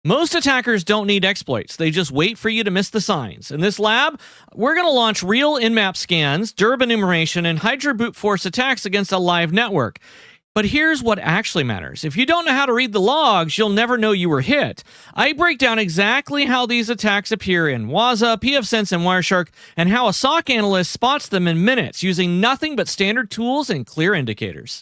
Most attackers don't need exploits. They just wait for you to miss the signs. In this lab, we're going to launch real Nmap scans, Dirb enumeration, and Hydra brute force attacks against a live network. But here's what actually matters. If you don't know how to read the logs, you'll never know you were hit. I break down exactly how these attacks appear in Wazuh, pfSense, and Wireshark, and how a SOC analyst spots them in minutes using nothing but standard tools and clear indicators.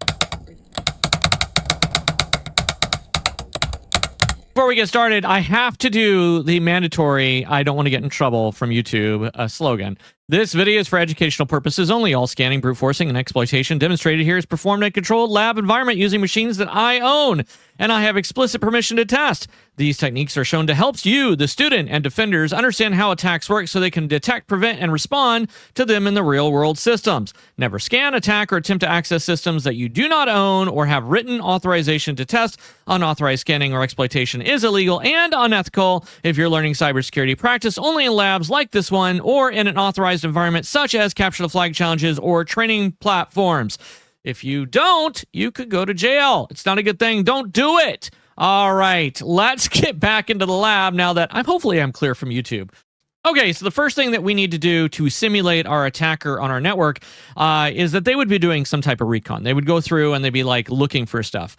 Before we get started, I have to do the mandatory "I don't want to get in trouble" from YouTube slogan. This video is for educational purposes only. All scanning, brute forcing, and exploitation demonstrated here is performed in a controlled lab environment using machines that I own, and I have explicit permission to test. These techniques are shown to help you, the student, and defenders understand how attacks work so they can detect, prevent, and respond to them in the real-world systems. Never scan, attack, or attempt to access systems that you do not own or have written authorization to test. Unauthorized scanning or exploitation is illegal and unethical. If you're learning cybersecurity, practice only in labs like this one or in an authorized environment such as capture the flag challenges or training platforms. If you don't, you could go to jail. It's not a good thing. Don't do it. All right, let's get back into the lab now that hopefully I'm clear from YouTube. Okay, so the first thing that we need to do to simulate our attacker on our network is that they would be doing some type of recon. They would go through and they'd be like looking for stuff.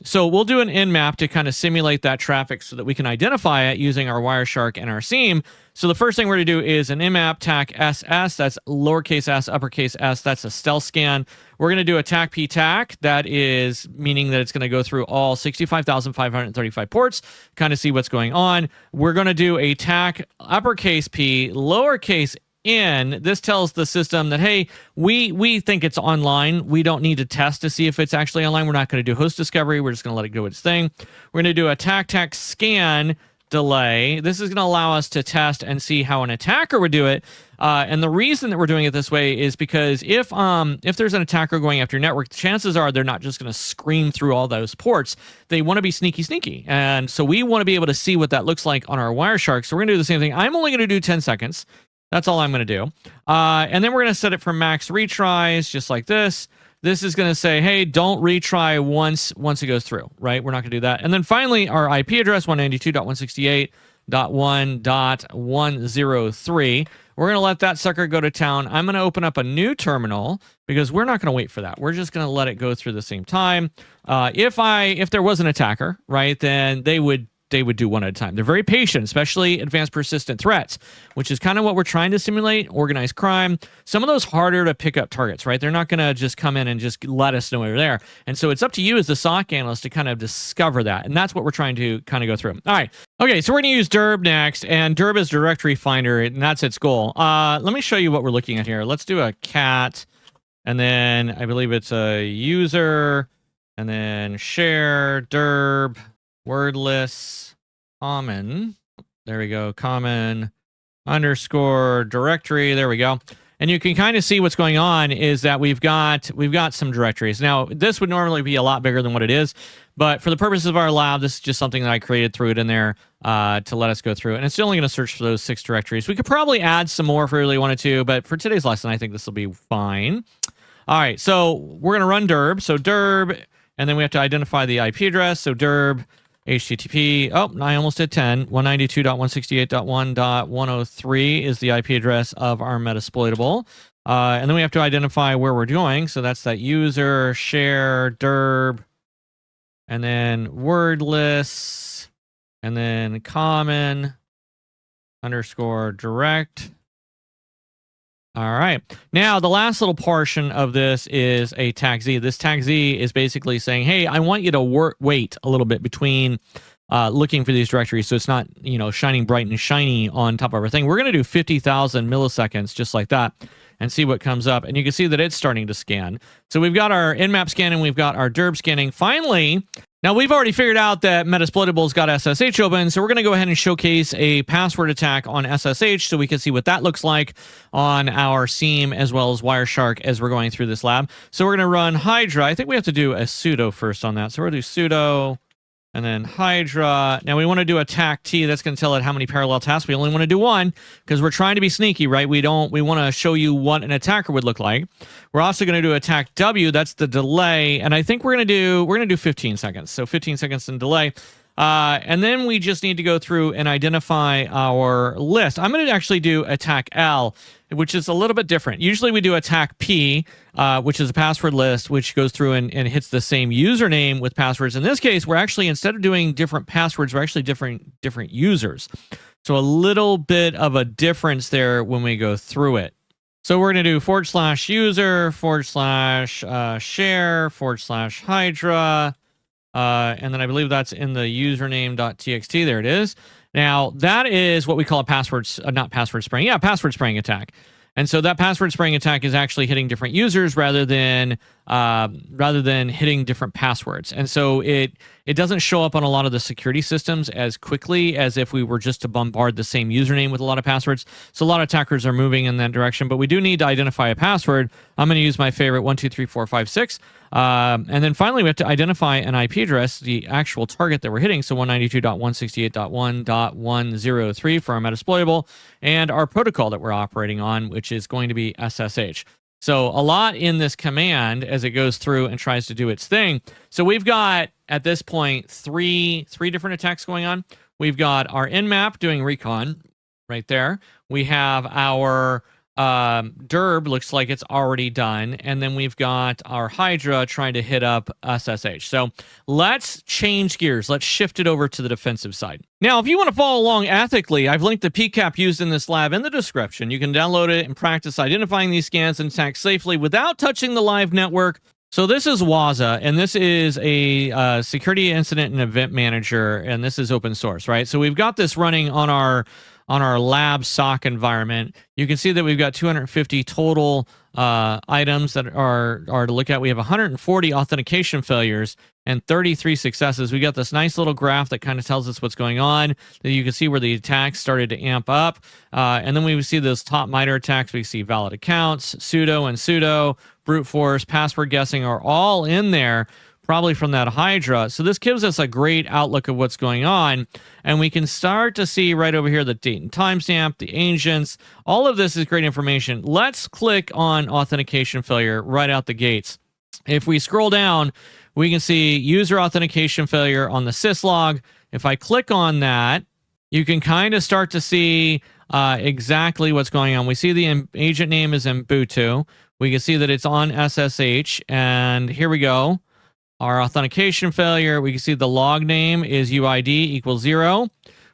So we'll do an Nmap to kind of simulate that traffic so that we can identify it using our Wireshark and our SIEM. So the first thing we're going to do is an Nmap TAC SS. That's lowercase s, uppercase s. That's a stealth scan. We're going to do a TAC P TAC. That is meaning that it's going to go through all 65,535 ports, kind of see what's going on. We're going to do a TAC uppercase P, lowercase n. This tells the system that, hey, we think it's online. We don't need to test to see if it's actually online. We're not going to do host discovery. We're just going to let it do its thing. We're going to do a TAC scan delay. This is going to allow us to test and see how an attacker would do it. And the reason that we're doing it this way is because if there's an attacker going after your network, chances are they're not just going to scream through all those ports. They want to be sneaky. And so we want to be able to see what that looks like on our Wireshark. So we're going to do the same thing. I'm only going to do 10 seconds. That's all I'm going to do. And then we're going to set it for max retries, just like this. This is going to say, hey, don't retry once it goes through, right? We're not going to do that. And then finally, our IP address, 192.168.1.103. We're going to let that sucker go to town. I'm going to open up a new terminal because we're not going to wait for that. We're just going to let it go through the same time. If there was an attacker, right, then they would do one at a time. They're very patient, especially advanced persistent threats, which is kind of what we're trying to simulate, organized crime. Some of those harder to pick up targets, right? They're not going to just come in and just let us know they're there. And so it's up to you as the SOC analyst to kind of discover that. And that's what we're trying to kind of go through. All right. Okay, so we're going to use Dirb next, and Dirb is directory finder, and that's its goal. Let me show you what we're looking at here. Let's do a cat, and then I believe it's a user, and then share, Dirb, wordless, common. There we go. Common underscore directory. There we go. And you can kind of see what's going on is that we've got some directories. Now, this would normally be a lot bigger than what it is, but for the purposes of our lab, this is just something that I created, threw it in there to let us go through. And it's only going to search for those 6 directories. We could probably add some more if we really wanted to, but for today's lesson, I think this will be fine. All right, so we're going to run Dirb. So Dirb, and then we have to identify the IP address. So Dirb, HTTP, I almost did 10. 192.168.1.103 is the IP address of our Metasploitable. And then we have to identify where we're going. So that's that user, share, Dirb, and then wordless, and then common underscore direct. All right. Now, the last little portion of this is a tag Z. This tag Z is basically saying, hey, I want you to wait a little bit between looking for these directories so it's not, shining bright and shiny on top of everything. We're going to do 50,000 milliseconds just like that and see what comes up. And you can see that it's starting to scan. So we've got our Nmap scanning. We've got our Dirb scanning. Finally, now we've already figured out that Metasploitable's got SSH open, so we're going to go ahead and showcase a password attack on SSH so we can see what that looks like on our SIEM as well as Wireshark as we're going through this lab. So we're going to run Hydra. I think we have to do a sudo first on that. So we're going to do sudo and then Hydra. Now we want to do a TAC T. That's going to tell it how many parallel tasks. We only want to do one because we're trying to be sneaky, right? We want to show you what an attacker would look like. We're also going to do a TAC W. That's the delay, and I think we're going to do 15 seconds. So 15 seconds in delay. And then we just need to go through and identify our list. I'm going to actually do attack L, which is a little bit different. Usually we do attack P, which is a password list, which goes through and hits the same username with passwords. In this case, we're actually, instead of doing different passwords, we're actually different users. So a little bit of a difference there when we go through it. So we're going to do /user, /share, /Hydra, and then I believe that's in the username.txt. There it is. Now, that is what we call a password spraying attack. And so that password spraying attack is actually hitting different users rather than hitting different passwords. And so it doesn't show up on a lot of the security systems as quickly as if we were just to bombard the same username with a lot of passwords. So a lot of attackers are moving in that direction, but we do need to identify a password. I'm going to use my favorite 1234556. And then finally, we have to identify an IP address, the actual target that we're hitting. So 192.168.1.103 for our Metasploitable, and our protocol that we're operating on, which is going to be SSH. So a lot in this command as it goes through and tries to do its thing. So we've got, at this point, three different attacks going on. We've got our Nmap doing recon right there. We have our Dirb, looks like it's already done. And then we've got our Hydra trying to hit up SSH. So let's change gears. Let's shift it over to the defensive side. Now, if you want to follow along ethically, I've linked the PCAP used in this lab in the description. You can download it and practice identifying these scans and attacks safely without touching the live network. So this is Wazuh, and this is a security incident and event manager, and this is open source, right? So we've got this running on our lab SOC environment. You can see that we've got 250 total items that are to look at. We have 140 authentication failures and 33 successes. We got this nice little graph that kind of tells us what's going on. You can see where the attacks started to amp up. And then we see those top MITRE attacks. We see valid accounts, sudo and sudo, brute force, password guessing are all in there, probably from that Hydra. So this gives us a great outlook of what's going on. And we can start to see right over here the date and timestamp, the agents. All of this is great information. Let's click on authentication failure right out the gates. If we scroll down, we can see user authentication failure on the syslog. If I click on that, you can kind of start to see exactly what's going on. We see the agent name is Ubuntu. We can see that it's on SSH. And here we go. Our authentication failure, we can see the log name is UID equals 0.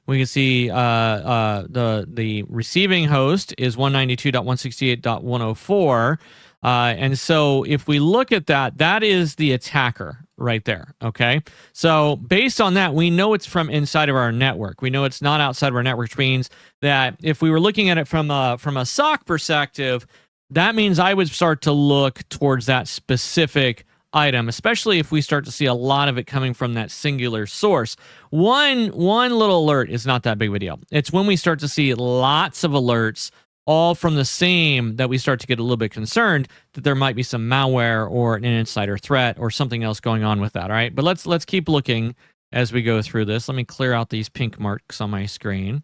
We can see the receiving host is 192.168.104. And so if we look at that, that is the attacker right there, okay? So based on that, we know it's from inside of our network. We know it's not outside of our network, which means that if we were looking at it from a SOC perspective, that means I would start to look towards that specific item, especially if we start to see a lot of it coming from that singular source. One little alert is not that big of a deal. It's when we start to see lots of alerts all from the same that we start to get a little bit concerned that there might be some malware or an insider threat or something else going on with that. All right, but let's keep looking as we go through this. Let me clear out these pink marks on my screen.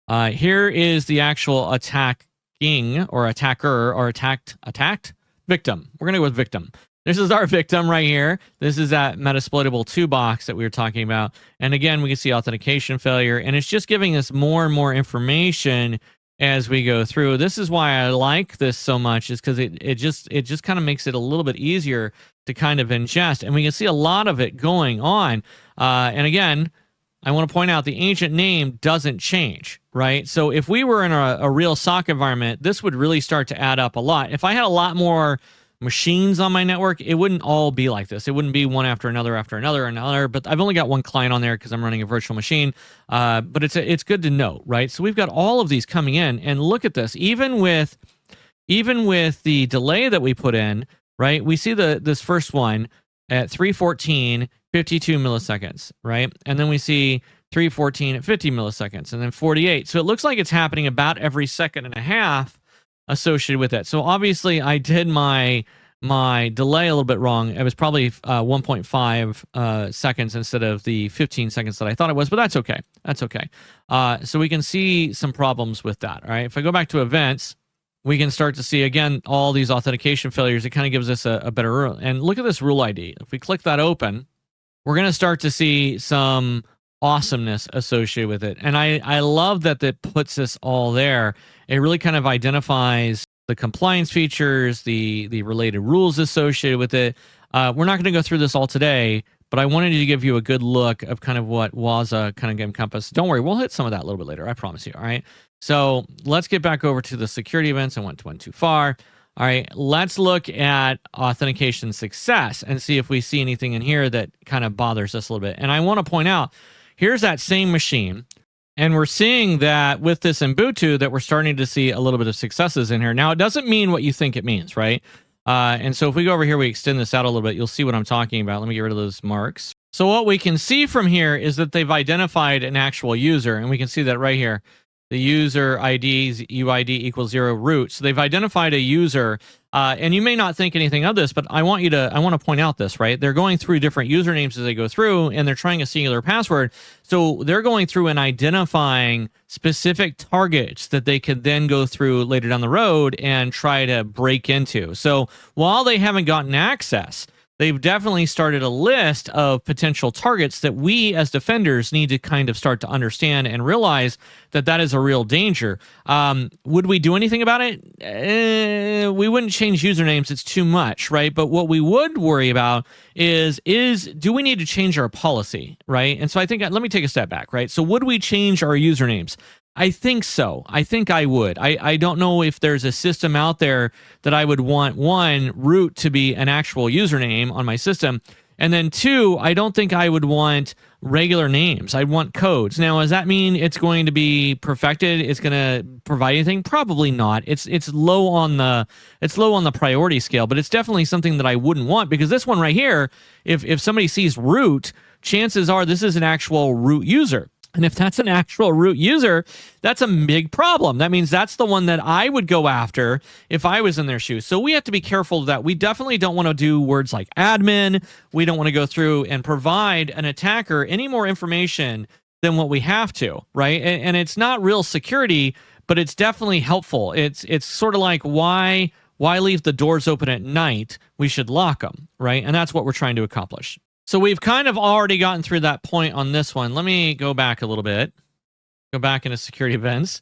Here is the actual attacking or attacker or attacked victim. We're going to go with victim. This is our victim right here. This is that Metasploitable 2 box that we were talking about. And again, we can see authentication failure, and it's just giving us more and more information as we go through. This is why I like this so much, is because it just kind of makes it a little bit easier to kind of ingest. And we can see a lot of it going on. And again, I want to point out the agent name doesn't change, right? So if we were in a real SOC environment, this would really start to add up a lot. If I had a lot more machines on my network, it wouldn't all be like this. It wouldn't be one after another, but I've only got one client on there because I'm running a virtual machine. But it's good to know, right? So we've got all of these coming in, and look at this. Even with the delay that we put in, right? We see this first one at 3:14, 52 milliseconds, right? And then we see 3:14 at 50 milliseconds, and then 48. So it looks like it's happening about every second and a half associated with that. So obviously I did my delay a little bit wrong. It was probably 1.5 seconds instead of the 15 seconds that I thought it was, but that's okay. That's okay. So we can see some problems with that, all right? If I go back to events, we can start to see, again, all these authentication failures. It kind of gives us a better rule. And look at this rule ID. If we click that open, we're going to start to see some awesomeness associated with it. And I love that that puts this all there. It really kind of identifies the compliance features, the related rules associated with it. We're not going to go through this all today, but I wanted to give you a good look of kind of what Wazuh kind of encompassed. Don't worry, we'll hit some of that a little bit later, I promise you. All right. So let's get back over to the security events. I went too far. All right, let's look at authentication success and see if we see anything in here that kind of bothers us a little bit. And I want to point out, here's that same machine. And we're seeing that with this Ubuntu that we're starting to see a little bit of successes in here. Now, it doesn't mean what you think it means, right? And so if we go over here, we extend this out a little bit, you'll see what I'm talking about. Let me get rid of those marks. So what we can see from here is that they've identified an actual user, and we can see that right here. The user ID's UID equals 0 root. So they've identified a user, and you may not think anything of this, but I want to point out this, right? They're going through different usernames as they go through, and they're trying a singular password. So they're going through and identifying specific targets that they could then go through later down the road and try to break into. So while they haven't gotten access, they've definitely started a list of potential targets that we as defenders need to kind of start to understand and realize that that is a real danger. Would we do anything about it? We wouldn't change usernames. It's too much, right? But what we would worry about is do we need to change our policy, right? And so I think, let me take a step back, right? So would we change our usernames? I think so. I think I would. I don't know if there's a system out there that I would want, one, root to be an actual username on my system. And then two, I don't think I would want regular names. I'd want codes. Now, does that mean it's going to be perfected? It's going to provide anything? Probably not. It's low on the priority scale, but it's definitely something that I wouldn't want, because this one right here, if somebody sees root, chances are this is an actual root user. And if that's an actual root user, that's a big problem. That means that's the one that I would go after if I was in their shoes. So we have to be careful of that. We definitely don't want to do words like admin. We don't want to go through and provide an attacker any more information than what we have to, right? And it's not real security, but it's definitely helpful. It's sort of like why leave the doors open at night? We should lock them, right? And that's what we're trying to accomplish. So we've kind of already gotten through that point on this one. Let me go back a little bit. Go back into security events.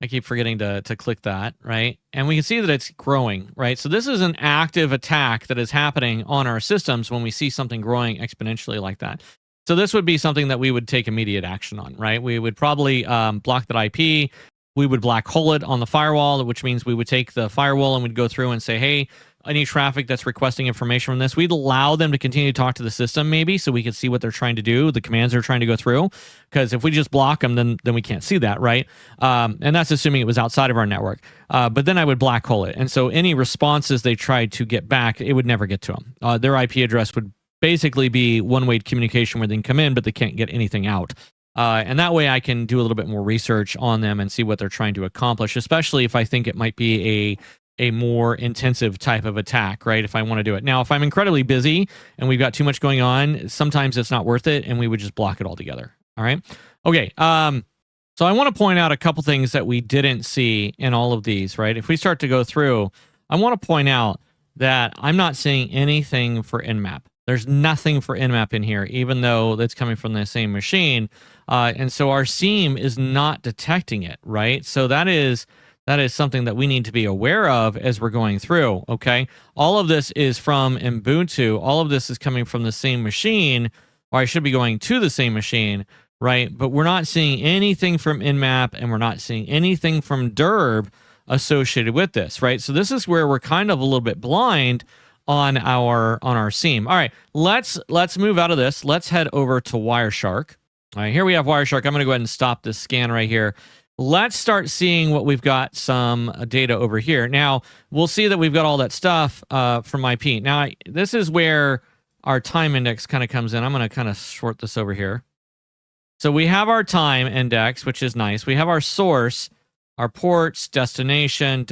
I keep forgetting to click that, right? And we can see that it's growing, right? So this is an active attack that is happening on our systems when we see something growing exponentially like that. So this would be something that we would take immediate action on, right? We would probably block that IP. We would black hole it on the firewall, which means we would take the firewall and we'd go through and say, hey, any traffic that's requesting information from this, we'd allow them to continue to talk to the system maybe, so we could see what they're trying to do, the commands they're trying to go through. Because if we just block them, then we can't see that, right? And that's assuming it was outside of our network. But then I would black hole it. And so any responses they tried to get back, it would never get to them. Their IP address would basically be one-way communication where they can come in, but they can't get anything out. And that way I can do a little bit more research on them and see what they're trying to accomplish, especially if I think it might be a more intensive type of attack, right? If I want to do it. Now, if I'm incredibly busy and we've got too much going on, sometimes it's not worth it, and we would just block it altogether. All right. Okay. So I want to point out a couple things that we didn't see in all of these, right? If we start to go through, I want to point out that I'm not seeing anything for Nmap. There's nothing for Nmap in here, even though that's coming from the same machine. And so our SIEM is not detecting it, right? So that is something that we need to be aware of as we're going through, okay? All of this is from Ubuntu. All of this is coming from the same machine, or I should be going to the same machine, right? But we're not seeing anything from Nmap, and we're not seeing anything from Dirb associated with this, right? So this is where we're kind of a little bit blind on our SIEM. All right, let's move out of this. Let's head over to Wireshark. All right, here we have Wireshark. I'm going to go ahead and stop this scan right here. Let's start seeing what we've got some data over here. Now, we'll see that we've got all that stuff from IP. Now, this is where our time index kind of comes in. I'm going to kind of sort this over here. So we have our time index, which is nice. We have our source, our ports, destination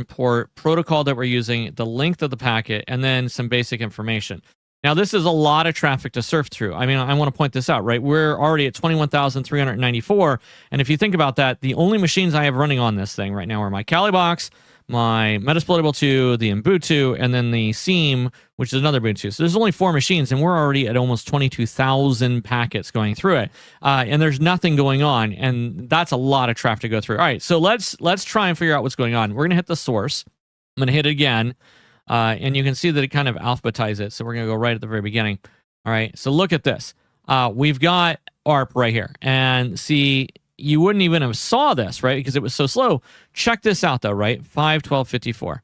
port, protocol that we're using, the length of the packet, and then some basic information. Now, this is a lot of traffic to surf through. I mean, I want to point this out, right? We're already at 21,394. And if you think about that, the only machines I have running on this thing right now are my Cali box, my Metasploitable 2, the Ubuntu, and then the SIEM, which is another Ubuntu. So there's only 4 machines, and we're already at almost 22,000 packets going through it. And there's nothing going on, and that's a lot of traffic to go through. All right, so let's try and figure out what's going on. We're going to hit the source. I'm going to hit it again, and you can see that it kind of alphabetizes it. So we're going to go right at the very beginning. All right, so look at this. We've got ARP right here, and see, you wouldn't even have saw this, right? Because it was so slow. Check this out, though, right? 51254.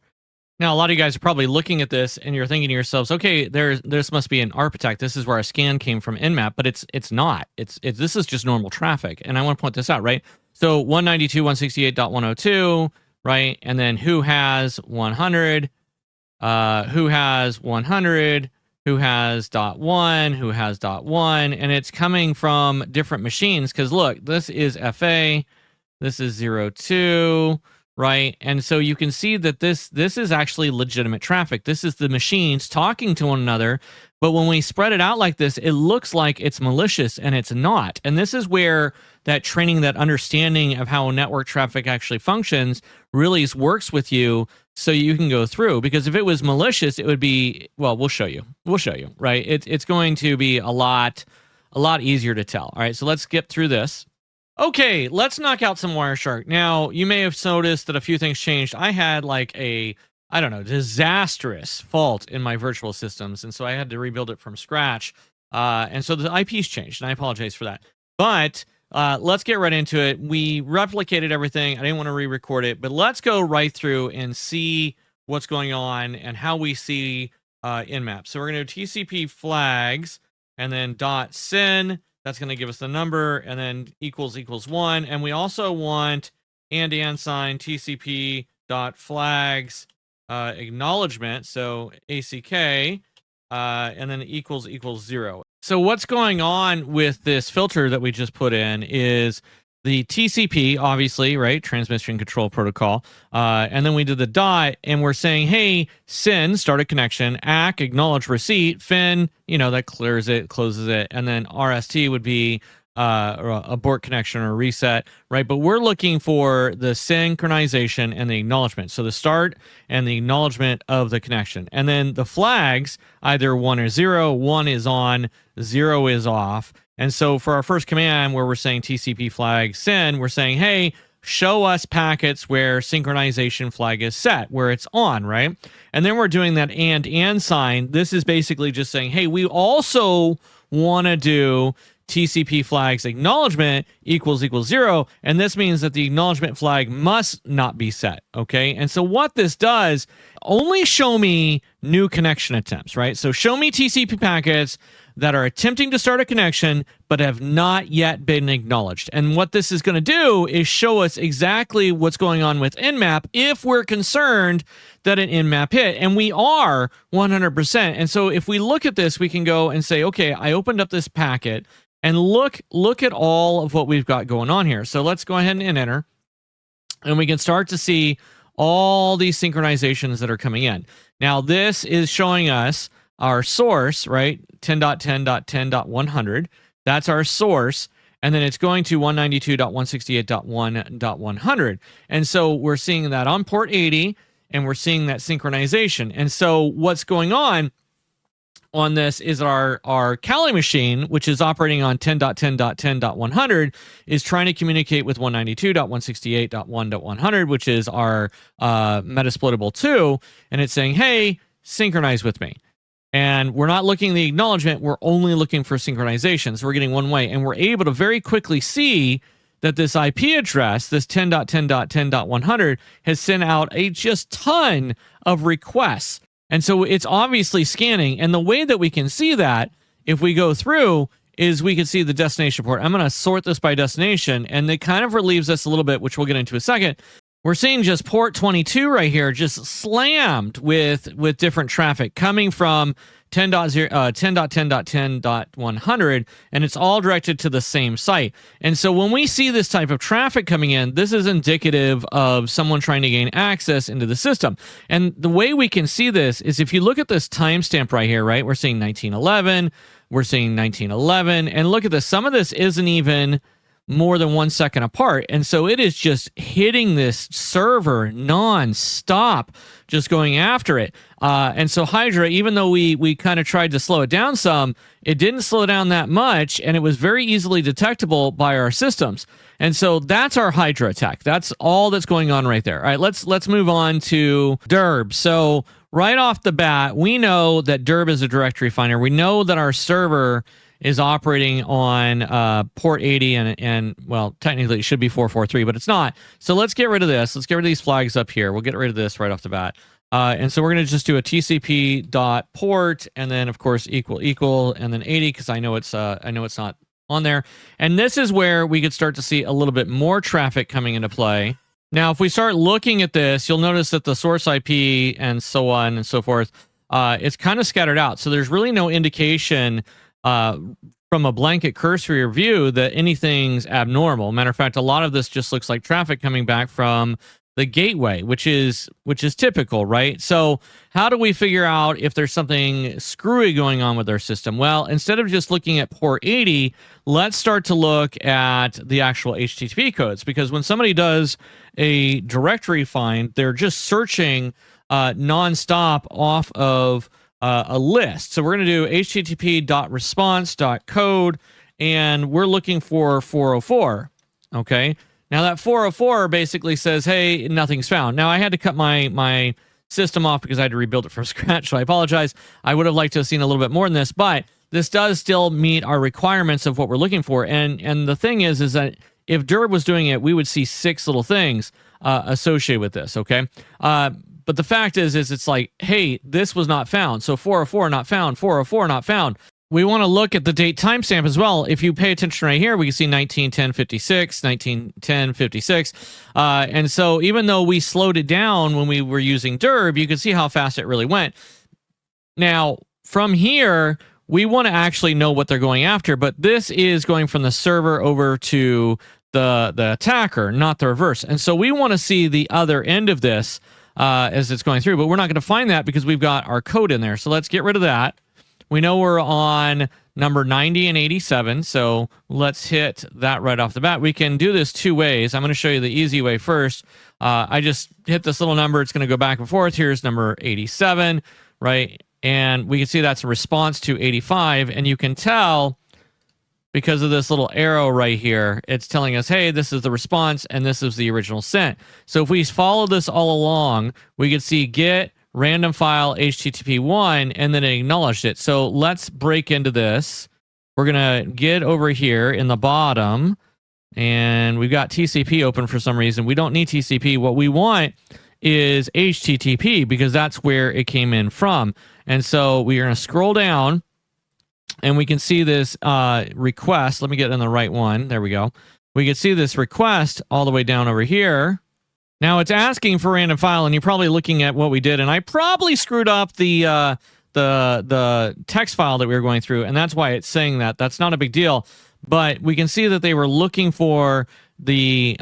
Now, a lot of you guys are probably looking at this, and you're thinking to yourselves, okay, this must be an ARP attack. This is where our scan came from Nmap, but it's not. This is just normal traffic, and I want to point this out, right? So 192.168.102, right? And then who has 100? Who has 100? Who has .1, who has .1, and it's coming from different machines, because look, this is FA, this is 02, right? And so you can see that this is actually legitimate traffic. This is the machines talking to one another, but when we spread it out like this, it looks like it's malicious, and it's not. And this is where that training, that understanding of how network traffic actually functions really works with you, so you can go through. Because if it was malicious, it would be, well, we'll show you, right? It's going to be a lot easier to tell. All right, so let's skip through this. Okay, let's knock out some Wireshark. Now, you may have noticed that a few things changed. I had like a, I don't know, disastrous fault in my virtual systems, and so I had to rebuild it from scratch. And so the IPs changed, and I apologize for that. But let's get right into it. We replicated everything. I didn't want to re-record it, but let's go right through and see what's going on and how we see Nmap. So we're going to do TCP flags and then .sin. That's going to give us the number, and then equals 1. And we also want and sign TCP flags acknowledgement. So ACK and then equals 0. So what's going on with this filter that we just put in is the TCP, obviously, right? Transmission Control Protocol. And then we did the dot, and we're saying, hey, SYN, start a connection, ACK, acknowledge receipt, FIN, that clears it, closes it, and then RST would be abort connection or reset, right? But we're looking for the synchronization and the acknowledgement. So the start and the acknowledgement of the connection. And then the flags, either 1 or 0, 1 is on, 0 is off. And so for our first command where we're saying TCP flag syn, we're saying, hey, show us packets where synchronization flag is set, where it's on, right? And then we're doing that and sign. This is basically just saying, hey, we also want to do TCP flags acknowledgement equals 0, and this means that the acknowledgement flag must not be set, okay? And so what this does, only show me new connection attempts, right? So show me TCP packets that are attempting to start a connection but have not yet been acknowledged. And what this is going to do is show us exactly what's going on with Nmap if we're concerned that an Nmap hit, and we are 100%. And so if we look at this, we can go and say, okay, I opened up this packet, and look at all of what we've got going on here. So let's go ahead and enter, and we can start to see all these synchronizations that are coming in. Now, this is showing us our source, right? 10.10.10.100. That's our source. And then it's going to 192.168.1.100. And so we're seeing that on port 80, and we're seeing that synchronization. And so what's going on this is our Kali machine, which is operating on 10.10.10.100, is trying to communicate with 192.168.1.100, which is our Metasploitable 2, and it's saying, hey, synchronize with me. And we're not looking at the acknowledgement, we're only looking for synchronization. So we're getting one way, and we're able to very quickly see that this IP address, this 10.10.10.100, has sent out a just ton of requests. And so it's obviously scanning. And the way that we can see that, if we go through, is we can see the destination port. I'm going to sort this by destination, and it kind of relieves us a little bit, which we'll get into in a second. We're seeing just port 22 right here, just slammed with different traffic coming from 10.10.10.100, and it's all directed to the same site. And so when we see this type of traffic coming in, this is indicative of someone trying to gain access into the system. And the way we can see this is if you look at this timestamp right here, right? We're seeing 1911, we're seeing 1911, and look at this. Some of this isn't even more than 1 second apart. And so it is just hitting this server non-stop, just going after it. And so Hydra, even though we kind of tried to slow it down some, it didn't slow down that much, and it was very easily detectable by our systems. And so that's our Hydra attack. That's all that's going on right there. All right, let's move on to Dirb. So right off the bat, we know that Dirb is a directory finder. We know that our server is operating on port 80 and well, technically it should be 443, but it's not. So let's get rid of this. Let's get rid of these flags up here. We'll get rid of this right off the bat. And so we're going to just do a TCP.port and then of course equal and then 80 because I know it's not on there. And this is where we could start to see a little bit more traffic coming into play. Now, if we start looking at this, you'll notice that the source IP and so on and so forth, it's kind of scattered out. So there's really no indication from a blanket cursory review that anything's abnormal. Matter of fact, a lot of this just looks like traffic coming back from the gateway, which is typical, right? So how do we figure out if there's something screwy going on with our system? Well, instead of just looking at port 80, let's start to look at the actual HTTP codes, because when somebody does a directory find, they're just searching nonstop off of a list. So we're going to do http.response.code, and we're looking for 404. Okay. Now that 404 basically says, hey, nothing's found. Now I had to cut my system off because I had to rebuild it from scratch. So I apologize. I would have liked to have seen a little bit more than this, but this does still meet our requirements of what we're looking for. And the thing is that if Dirb was doing it, we would see 6 little things associated with this. Okay. But the fact is it's like, hey, this was not found. So 404 not found, 404 not found. We want to look at the date timestamp as well. If you pay attention right here, we can see 191056, 191056. And so even though we slowed it down when we were using Dirb, you can see how fast it really went. Now, from here, we want to actually know what they're going after, but this is going from the server over to the attacker, not the reverse. And so we want to see the other end of this as it's going through, but we're not going to find that because we've got our code in there. So let's get rid of that. We know we're on number 90 and 87, so let's hit that right off the bat. We can do this 2 ways. I'm going to show you the easy way first. I just hit this little number. It's going to go back and forth. Here's number 87, right? And we can see that's a response to 85, and you can tell because of this little arrow right here, it's telling us, hey, this is the response, and this is the original sent. So if we follow this all along, we can see get random file HTTP1, and then it acknowledged it. So let's break into this. We're going to get over here in the bottom, and we've got TCP open for some reason. We don't need TCP. What we want is HTTP because that's where it came in from. And so we're going to scroll down, and we can see this request. Let me get in the right one. There we go. We can see this request all the way down over here. Now it's asking for random file, and you're probably looking at what we did, and I probably screwed up the text file that we were going through, and that's why it's saying that. That's not a big deal, but we can see that they were looking for the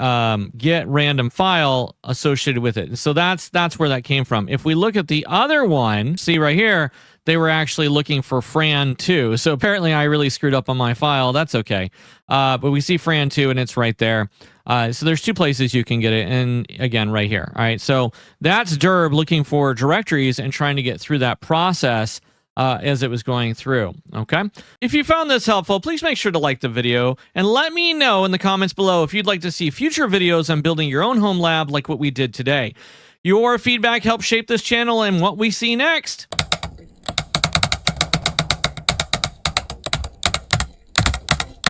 get random file associated with it, and so that's where that came from. If we look at the other one, see right here, they were actually looking for Fran2. So apparently I really screwed up on my file. That's okay. But we see Fran2 and it's right there. So there's 2 places you can get it. And again, right here. All right. So that's Dirb looking for directories and trying to get through that process as it was going through. Okay. If you found this helpful, please make sure to like the video and let me know in the comments below if you'd like to see future videos on building your own home lab like what we did today. Your feedback helps shape this channel and what we see next.